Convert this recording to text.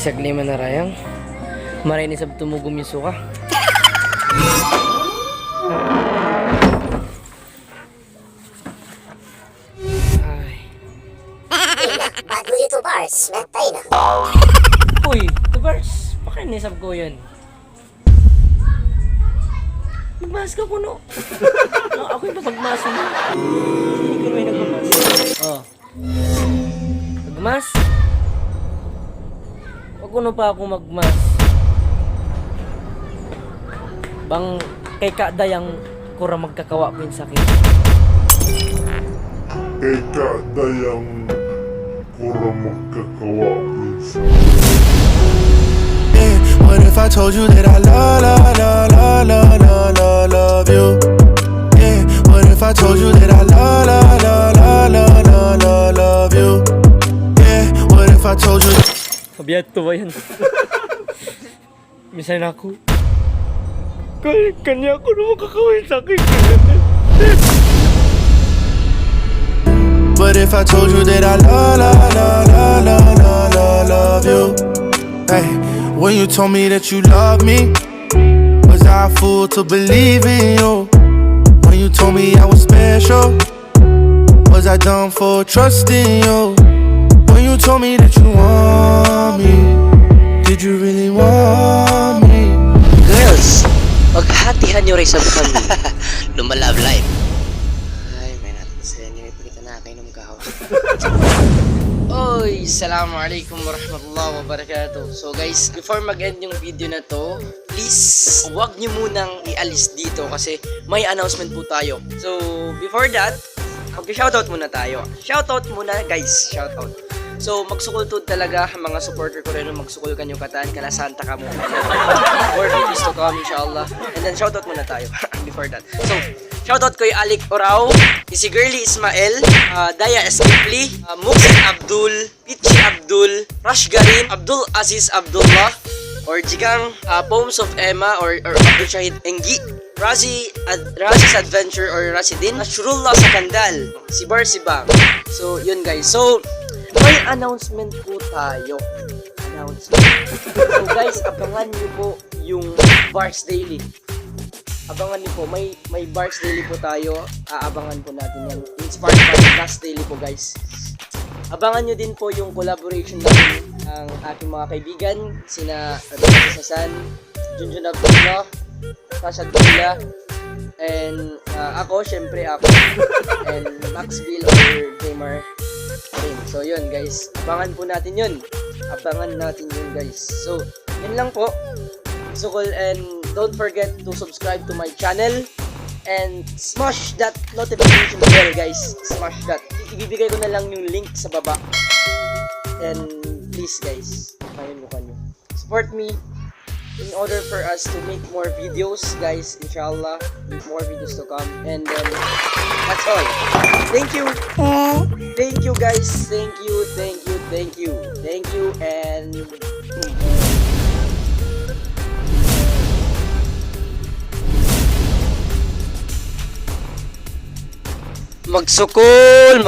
Isag lima na rayang. Maray ni sab tumugom yung suka. Ay. Bago ito bars, matay na. Uy, Tubers, baka nisab ko yun. Magmas ka kuno. Ako yung papagmas mo. Hindi ko may nagmamas. Oh. Magmas? Wag kuno pa ako magmas. Bang kay kadayang kura magkakawa ko yung sakit. Eka dayang kurang magkakawa minsan. Yeah, what if I told you that I love you? Yeah, what if I told you that I love you? Yeah, what if I told you? Kabiyato ba yan? Misan ako. Kanya ako na makakawin sa akin. But if I told you that I love you? Hey, when you told me that you love me, was I a fool to believe in you? When you told me I was special, was I dumb for trusting you? When you told me that you want me, did you really want me? Girls, maghatihan nyo rin sa kami. Lumalove life. Ay, may natin sa inyo. Ipagkita na kayo ng kahawa. Oy, assalamualaikum warahmatullahi wabarakatuh. So guys, before mag-end yung video na to, please, huwag nyo munang ialis dito kasi may announcement po tayo. So, before that, mag-shoutout muna tayo. Shoutout muna guys, shoutout. So, magsukultod talaga ang mga supporter ko rin. Magsukul kanyo kataan, kana Santa ka mo. More videos to come, inshallah. And then, shoutout muna tayo before that. So, shoutout ko yung Alik Orao, si Girly Ismael, Daya Escapli, Muxin Abdul, Pichi Abdul, Rash Garin, Abdul Aziz Abdullah, or Jikang Poems of Emma, or Abdul Shahid Engi, Razi's Adventure, or Rasidin, Nasrullah Sakandal, si Bar Sibang. So, yun guys. So, may announcement po tayo. Announcement. So guys, abangan niyo po yung Bars Daily. Abangan niyo po, may Bars Daily po tayo. Aabangan po natin yan. Inspired by Last Daily po guys. Abangan niyo din po yung collaboration natin ang aking mga kaibigan, sina Rebecca Sasan, Junjun Abdullah, Tasha Abdullah, and ako, syempre ako, and Maxville or Gamer. So yun guys, abangan po natin yun. Abangan natin yun guys. So, yun lang po. Sukul, and don't forget to subscribe to my channel and smash that notification bell guys. Smash that. Ibibigay ko na lang yung link sa baba. And please guys, ayun mukha nyo. Support me in order for us to make more videos guys, inshallah. More videos to come. And then, that's all. Thank you. Thank you guys. Thank you. And magsukol.